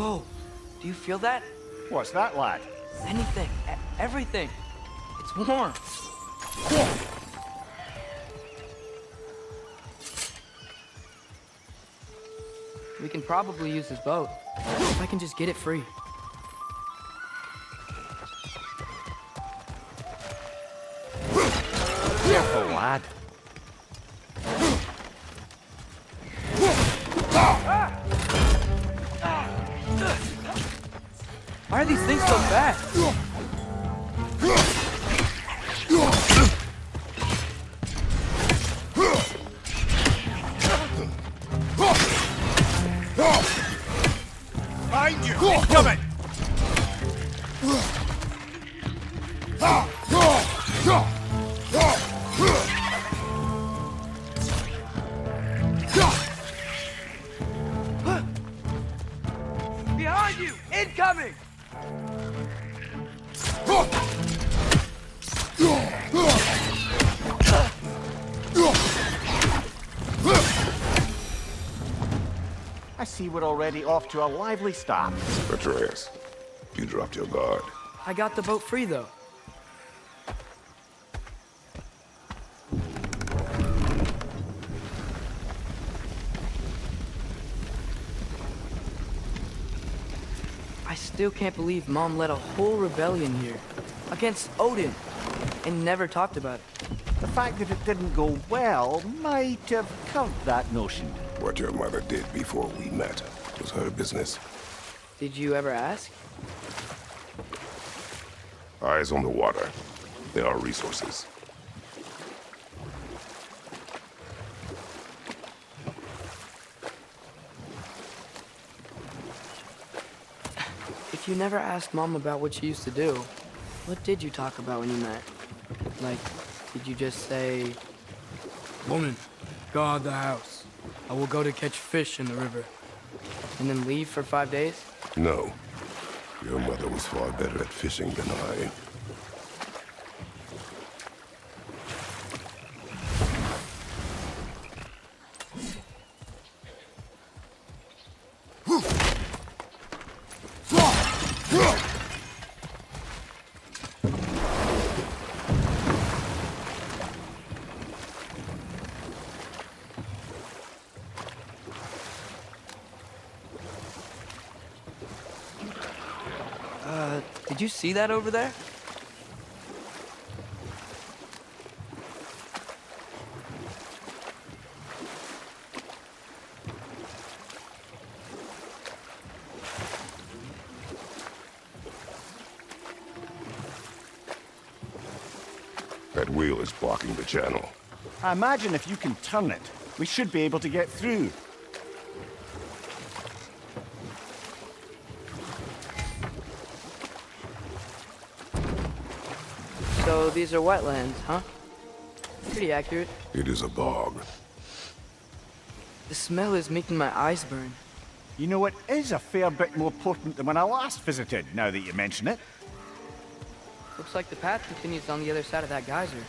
Whoa, do you feel that? What's that, lad? Anything, everything. It's warm. We can probably use this boat, if I can just get it free. Careful, lad. Why are these things so fast? Behind you! Incoming! Behind you! Incoming! I see we're already off to a lively start. Atreus, you dropped your guard. I got the boat free, though. I still can't believe Mom led a whole rebellion here against Odin and never talked about it. The fact that it didn't go well might have curved that notion. What your mother did before we met was her business. Did you ever ask? Eyes on the water. There are resources. If you never asked Mom about what she used to do, what did you talk about when you met? Like, did you just say, "Woman, go out the house. I will go to catch fish in the river," and then leave for 5 days? No. Your mother was far better at fishing than I. Did you see that over there? That wheel is blocking the channel. I imagine if you can turn it, we should be able to get through. So these are wetlands, huh? Pretty accurate. It is a bog. The smell is making my eyes burn. You know, it is a fair bit more potent than when I last visited, now that you mention it. Looks like the path continues on the other side of that geyser.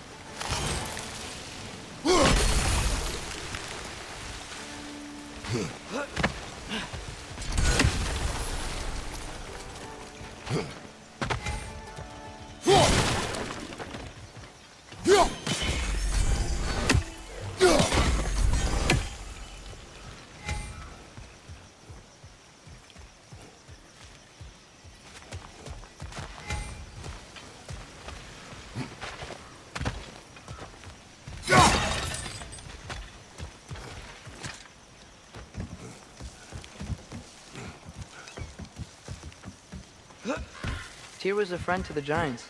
Tyr was a friend to the Giants.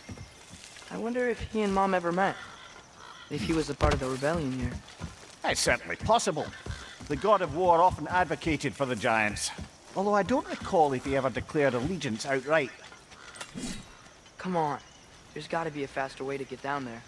I wonder if he and Mom ever met. If he was a part of the rebellion here. It's certainly possible. The god of war often advocated for the Giants. Although I don't recall if he ever declared allegiance outright. Come on. There's gotta be a faster way to get down there.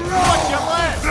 Watch your left!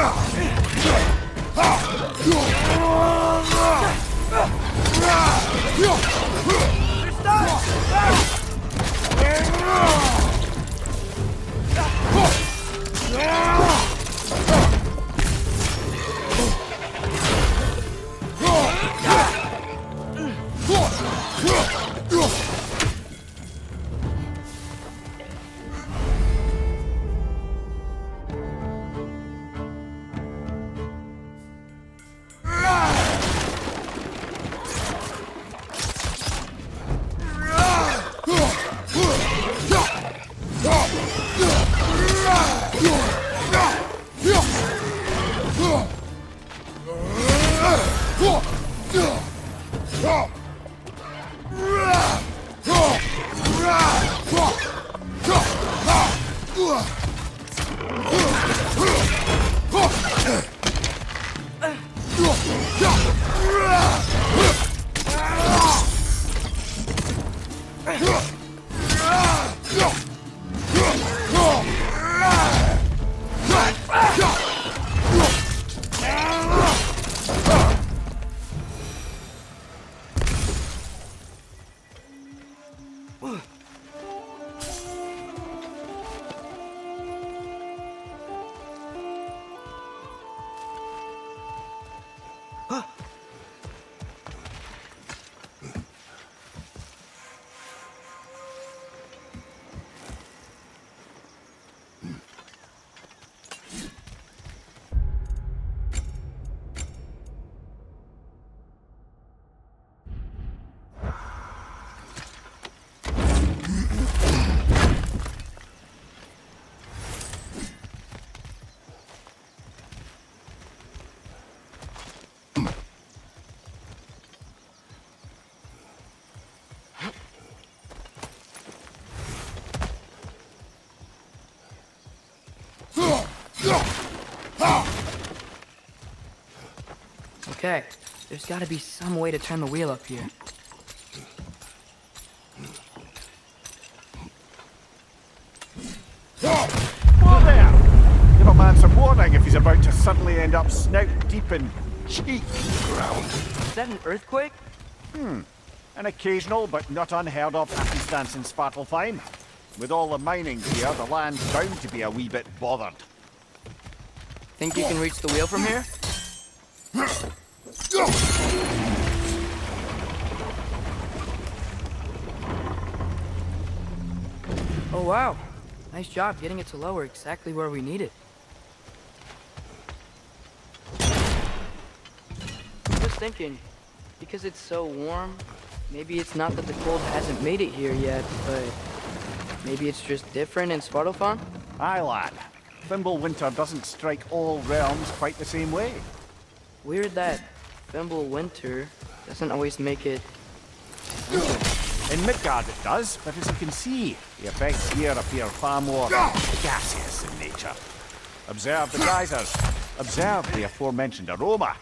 Okay, there's gotta be some way to turn the wheel up here. Whoa there! Give a man some warning if he's about to suddenly end up snout deep in cheek ground. Is that an earthquake? An occasional but not unheard of happenstance in Svartalfheim. With all the mining here, the land's bound to be a wee bit bothered. Think you can reach the wheel from here? Oh wow, nice job getting it to lower exactly where we need it. I was thinking, because it's so warm, maybe it's not that the cold hasn't made it here yet, but maybe it's just different in Svartalfheim? Aye, lad. Thimble winter doesn't strike all realms quite the same way. Weird that Thimble winter doesn't always make it winter. In Midgard it does, but as you can see, the effects here appear far more gaseous in nature. Observe the geysers. Observe the aforementioned aroma.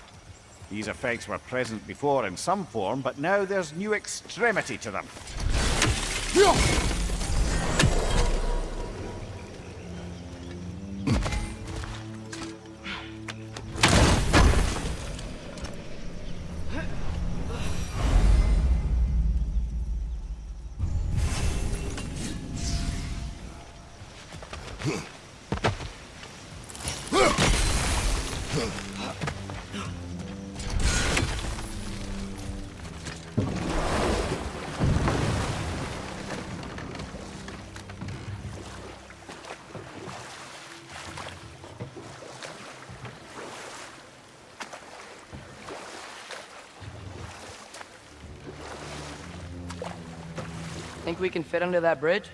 These effects were present before in some form, but now there's new extremity to them. Think we can fit under that bridge?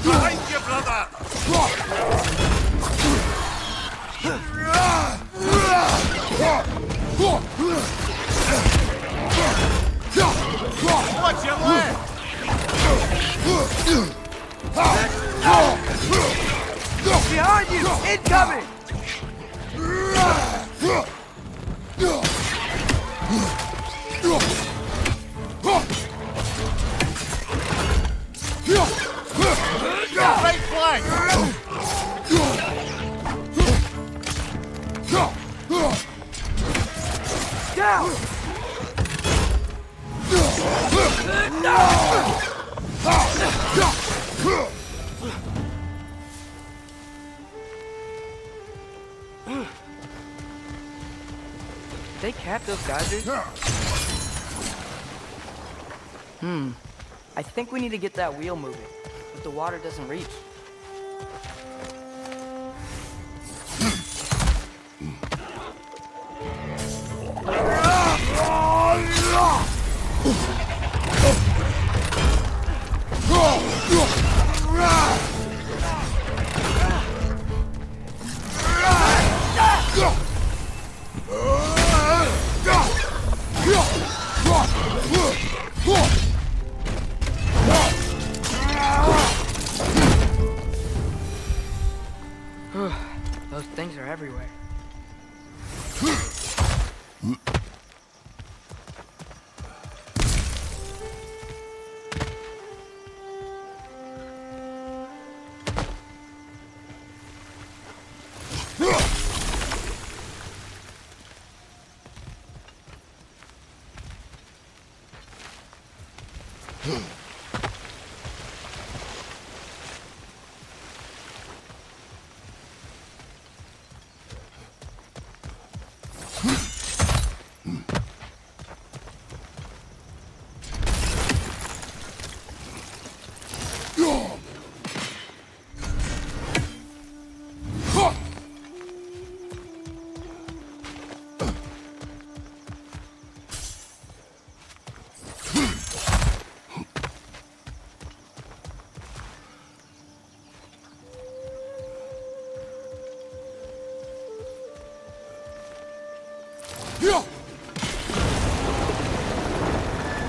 Behind you, brother! Watch your left! Behind you! Incoming! Right flank! Down! They cap those geysers? I think we need to get that wheel moving, but the water doesn't reach. Those things are everywhere.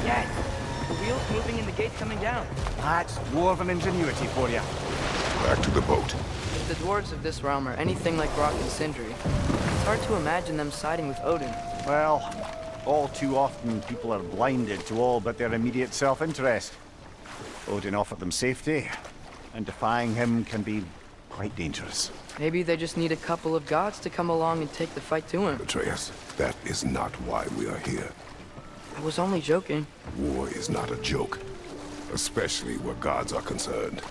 Yes! The wheel's moving and the gate's coming down. That's dwarven ingenuity for you. Back to the boat. If the dwarves of this realm are anything like Rock and Sindri, it's hard to imagine them siding with Odin. Well, all too often people are blinded to all but their immediate self-interest. Odin offered them safety, and defying him can be quite dangerous. Maybe they just need a couple of gods to come along and take the fight to him. Atreus, that is not why we are here. I was only joking. War is not a joke, especially where gods are concerned.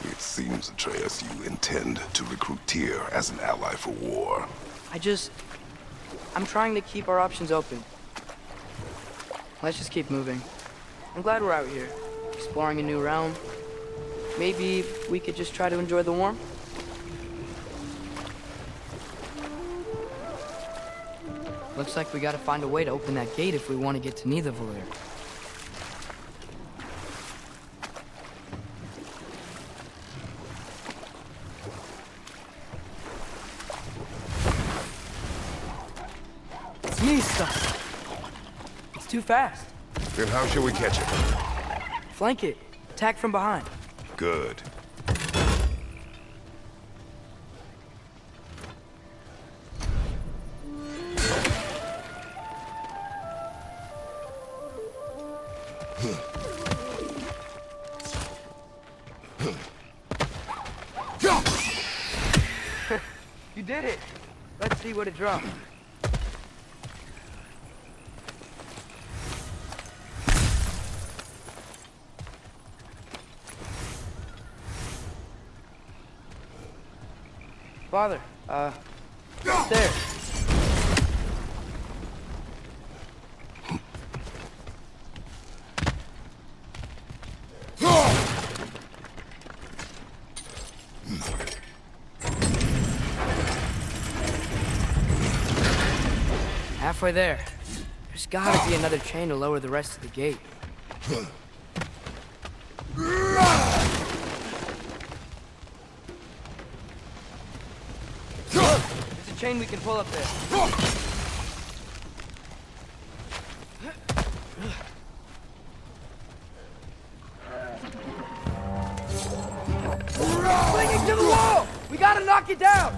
It seems, Atreus, you intend to recruit Tyr as an ally for war. I'm trying to keep our options open. Let's just keep moving. I'm glad we're out here, exploring a new realm. Maybe we could just try to enjoy the warmth? Looks like we gotta find a way to open that gate if we want to get to Nidavellir. It's Mista! It's too fast. Then how shall we catch it? Flank it. Attack from behind. Good. You did it! Let's see what it dropped. Father, it's there. Halfway there. There's gotta be another chain to lower the rest of the gate. There's a chain we can pull up there. Clinging to the wall! We gotta knock it down!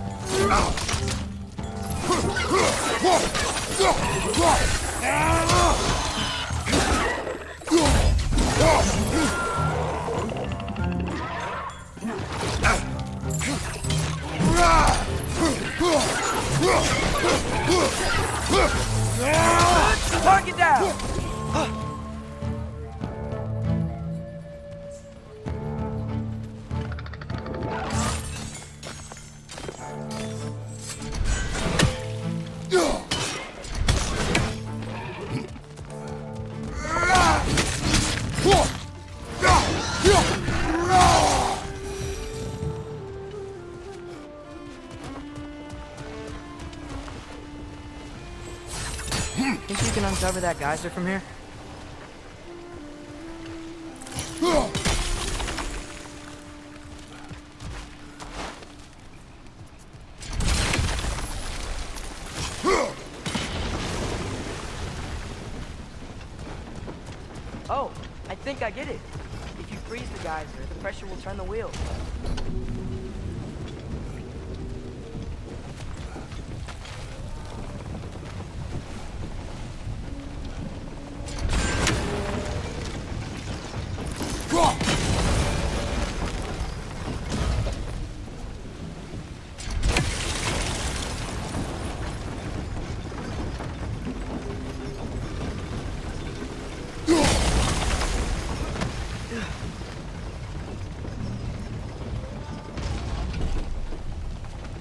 Knock it down! Think you can uncover that geyser from here? Oh, I think I get it. If you freeze the geyser, the pressure will turn the wheel.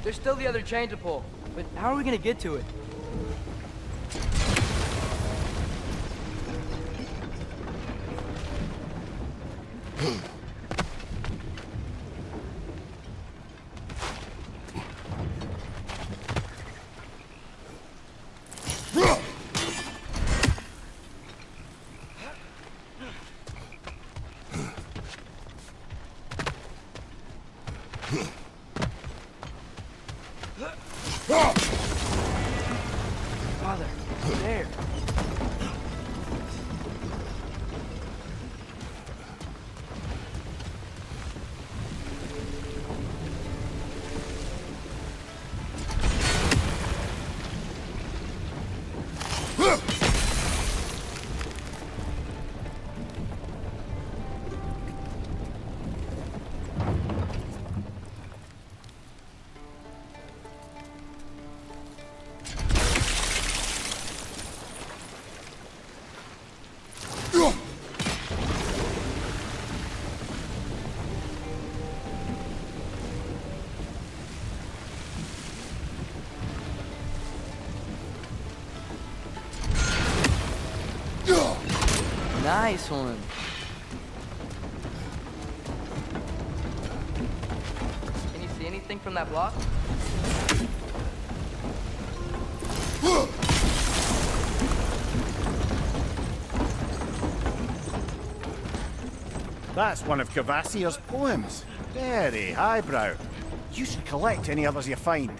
There's still the other chain to pull, but how are we gonna get to it? Father, there. Nice one. Can you see anything from that block? That's one of Cavassier's poems. Very highbrow. You should collect any others you find.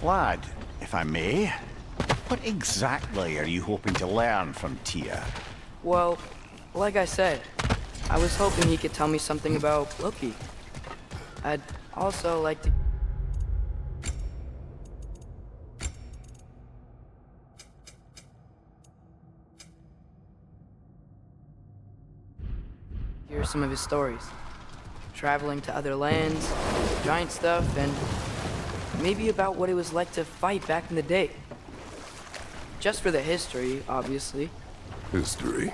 Lad, if I may, what exactly are you hoping to learn from TYR? Well, like I said, I was hoping he could tell me something about Loki. I'd also like to... hear some of his stories. Traveling to other lands, giant stuff, and maybe about what it was like to fight back in the day. Just for the history, obviously. History.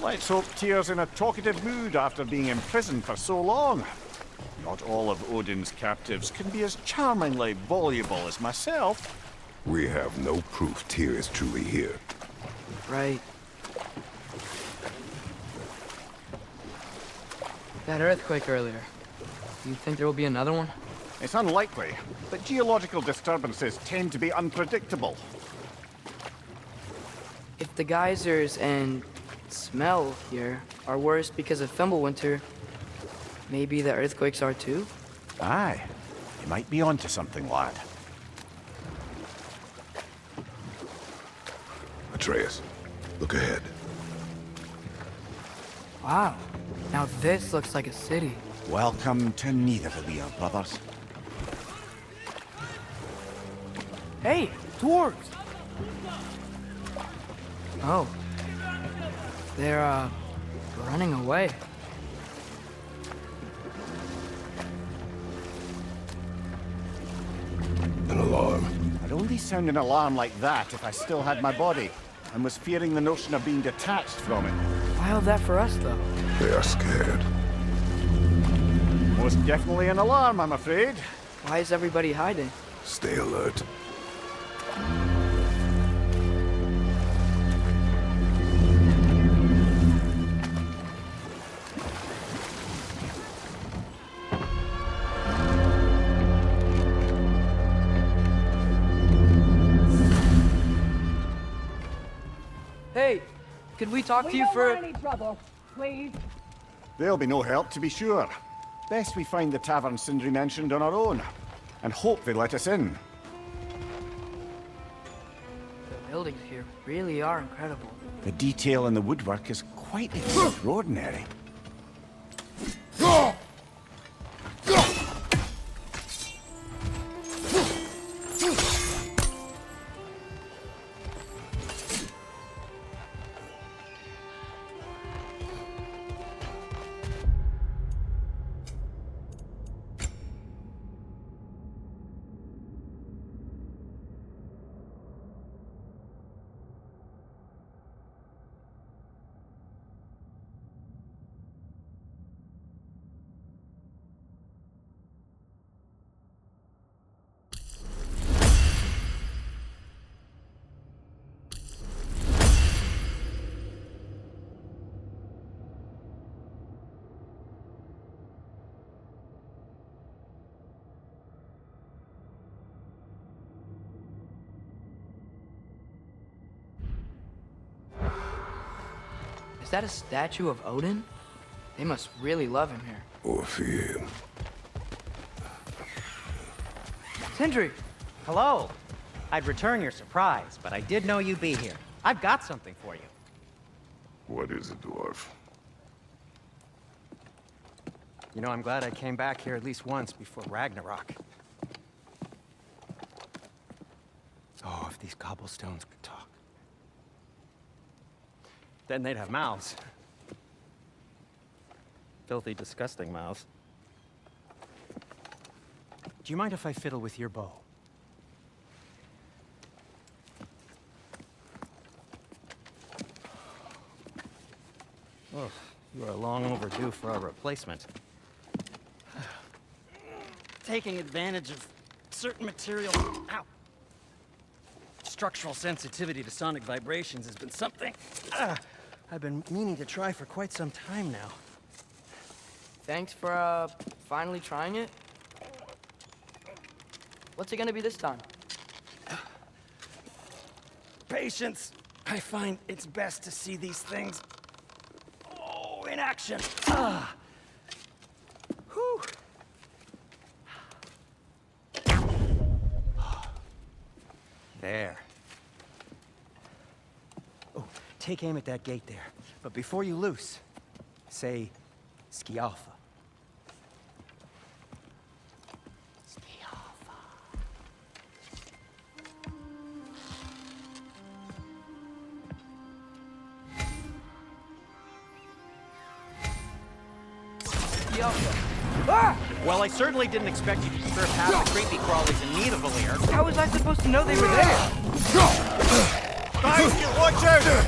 Let's hope TYR's in a talkative mood after being imprisoned for so long. Not all of Odin's captives can be as charmingly voluble as myself. We have no proof Tyr is truly here. Right. That earthquake earlier. Do you think there will be another one? It's unlikely, but geological disturbances tend to be unpredictable. If the geysers and smell here are worse because of Fimbulwinter, maybe the earthquakes are too? Aye, you might be onto something, lad. Atreus, look ahead. Wow. Now this looks like a city. Welcome to Nidavellir, brothers. Hey, dwarves! Oh. They're, running away. An alarm. I'd only sound an alarm like that if I still had my body, and was fearing the notion of being detached from it. Why all that for us, though? They are scared. Most definitely an alarm, I'm afraid. Why is everybody hiding? Stay alert. Hey, could we talk to We you don't for... want any trouble, please. There'll be no help, to be sure. Best we find the tavern Sindri mentioned on our own, and hope they let us in. The buildings here really are incredible. The detail in the woodwork is quite extraordinary. Is that a statue of Odin? They must really love him here. Or fear him. Sindri! Hello. I'd return your surprise, but I did know you'd be here. I've got something for you. What is it, dwarf? You know, I'm glad I came back here at least once before Ragnarok. Oh, if these cobblestones could talk. Then they'd have mouths. Filthy, disgusting mouths. Do you mind if I fiddle with your bow? Oh, you are long overdue for a replacement. Taking advantage of certain material. Ow! Structural sensitivity to sonic vibrations has been something I've been meaning to try for quite some time now. Thanks for, finally trying it. What's it gonna be this time? Patience. I find it's best to see these things, in action. Whew. There. Oh, take aim at that gate there. But before you loose, say, Skialfa. Skialfa. Well, I certainly didn't expect you to serve half the creepy crawlies in need of a lair. How was I supposed to know they were there? Guys, you watch out!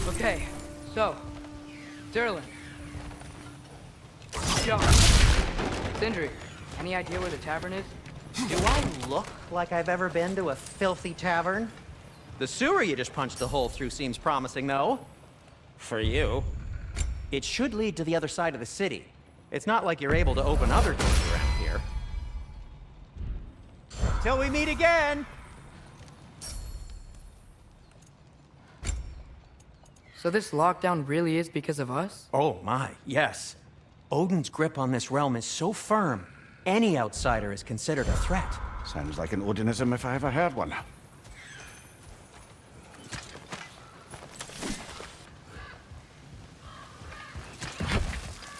Okay, so, Derlin. John. Sindri, any idea where the tavern is? Do I look like I've ever been to a filthy tavern? The sewer you just punched a hole through seems promising, though. For you. It should lead to the other side of the city. It's not like you're able to open other doors around here. Till we meet again! So this lockdown really is because of us? Oh my, yes. Odin's grip on this realm is so firm, any outsider is considered a threat. Sounds like an Odinism if I ever heard one.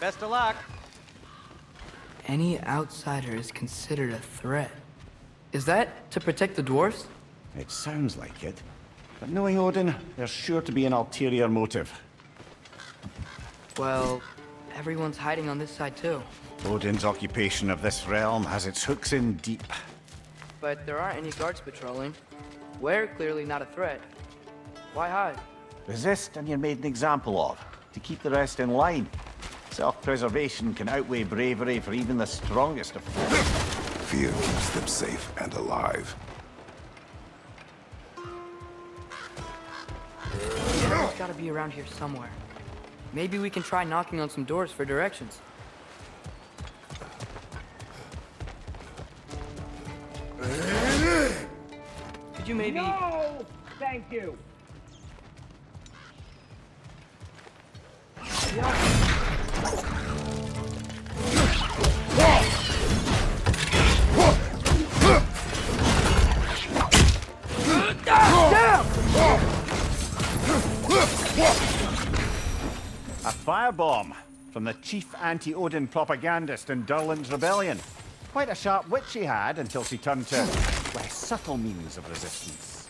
Best of luck. Any outsider is considered a threat. Is that to protect the dwarves? It sounds like it. But knowing Odin, there's sure to be an ulterior motive. Well, everyone's hiding on this side too. Odin's occupation of this realm has its hooks in deep. But there aren't any guards patrolling. We're clearly not a threat. Why hide? Resist and you're made an example of, to keep the rest in line. Self-preservation can outweigh bravery for even the strongest of foes. Fear keeps them safe and alive. gotta be around here somewhere. Maybe we can try knocking on some doors for directions. Could you maybe... No! Thank you. A firebomb from the chief anti-Odin propagandist in Durlin's rebellion. Quite a sharp wit she had until she turned to less subtle means of resistance.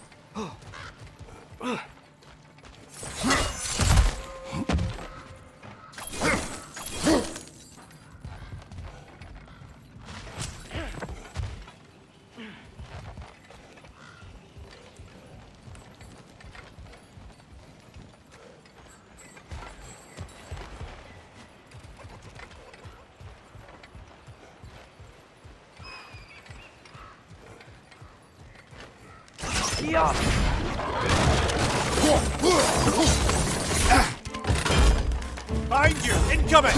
Behind you! Incoming!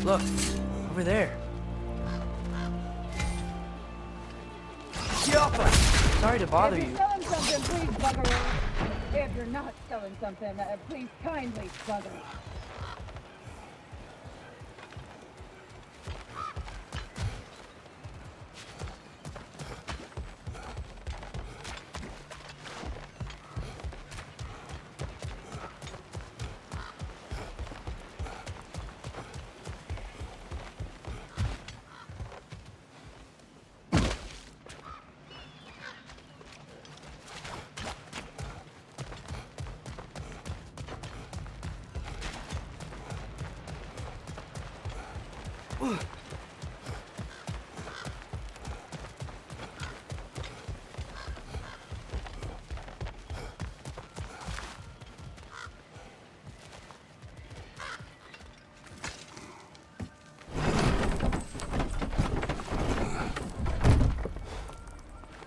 Look, over there. Sorry to bother If you. you're selling something, please bugger. If you're not selling something, please kindly bugger.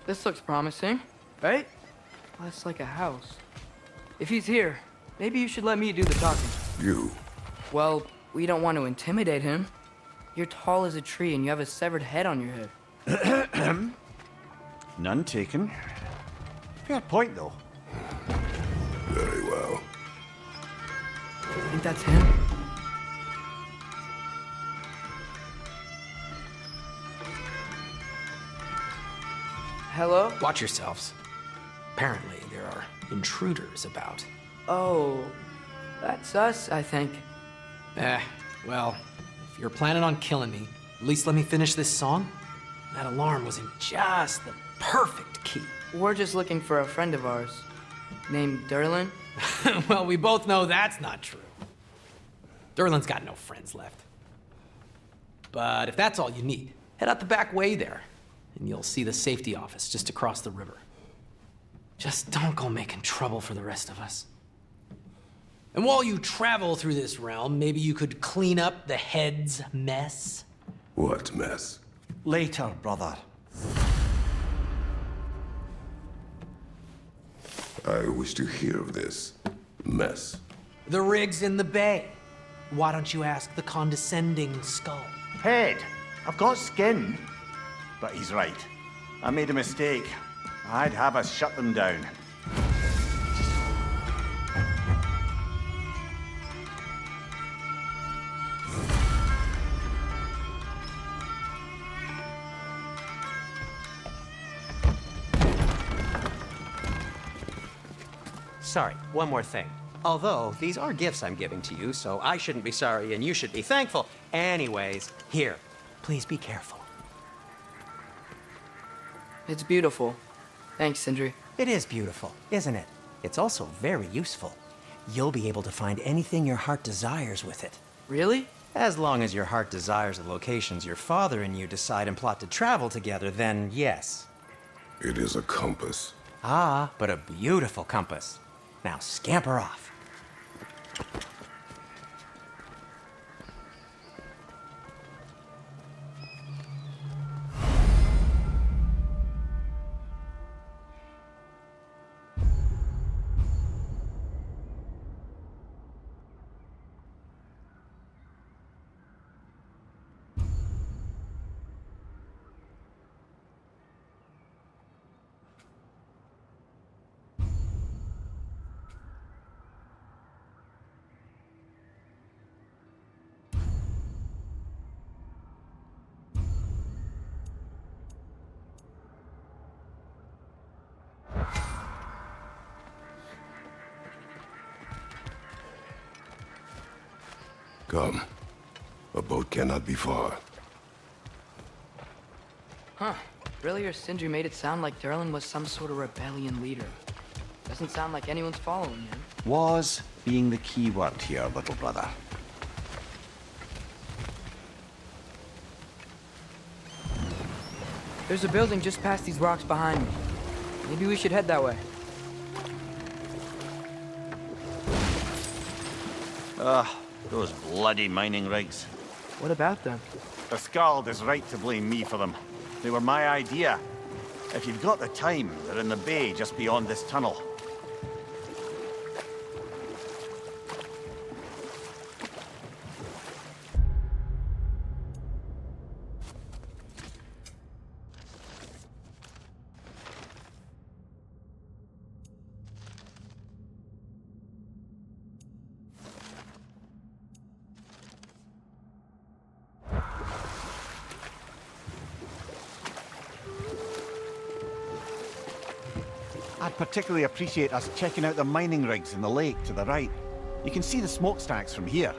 This looks promising, right? Well, that's like a house. If he's here, maybe you should let me do the talking. You. Well, we don't want to intimidate him. You're tall as a tree and you have a severed head on your head. None taken. Fair point, though. Very well. Think that's him? Hello? Watch yourselves. Apparently, there are intruders about. Oh, that's us, I think. Well, if you're planning on killing me, at least let me finish this song. That alarm was in just the perfect key. We're just looking for a friend of ours named Durlin. Well, we both know that's not true. Durlin's got no friends left. But if that's all you need, head out the back way there, and you'll see the safety office just across the river. Just don't go making trouble for the rest of us. And while you travel through this realm, maybe you could clean up the head's mess? What mess? Later, brother. I wish to hear of this mess. The rig's in the bay. Why don't you ask the condescending skull? Head. I've got skin. But he's right. I made a mistake. I'd have us shut them down. Sorry, one more thing. Although, these are gifts I'm giving to you, so I shouldn't be sorry and you should be thankful. Anyways, here, please be careful. It's beautiful. Thanks, Sindri. It is beautiful, isn't it? It's also very useful. You'll be able to find anything your heart desires with it. Really? As long as your heart desires the locations your father and you decide and plot to travel together, then yes. It is a compass. Ah, but a beautiful compass. Now scamper off. Come. A boat cannot be far. Huh. Earlier, Sindri made it sound like Durlin was some sort of rebellion leader. Doesn't sound like anyone's following him. Was being the key word here, little brother. There's a building just past these rocks behind me. Maybe we should head that way. Those bloody mining rigs. What about them? The Skald is right to blame me for them. They were my idea. If you've got the time, they're in the bay just beyond this tunnel. I'd particularly appreciate us checking out the mining rigs in the lake to the right. You can see the smokestacks from here.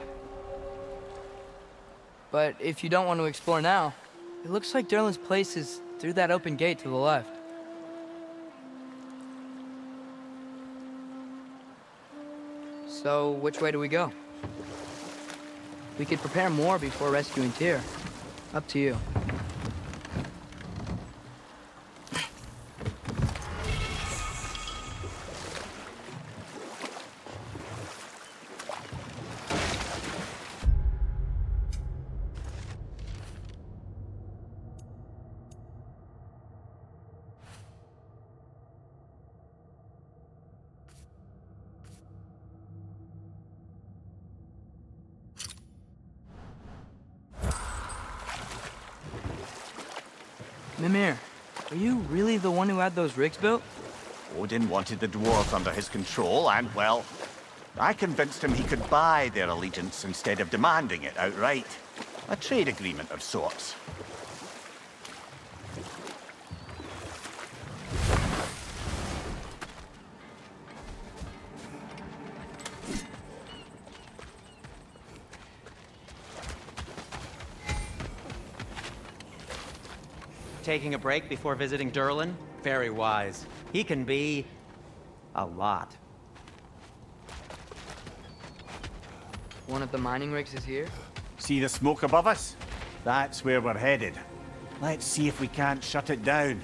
But if you don't want to explore now, it looks like Durlin's place is through that open gate to the left. So, which way do we go? We could prepare more before rescuing Tyr. Up to you. Mimir, are you really the one who had those rigs built? Odin wanted the dwarves under his control, and, well, I convinced him he could buy their allegiance instead of demanding it outright. A trade agreement of sorts. Taking a break before visiting Durlin? Very wise. He can be a lot. One of the mining rigs is here? See the smoke above us? That's where we're headed. Let's see if we can't shut it down.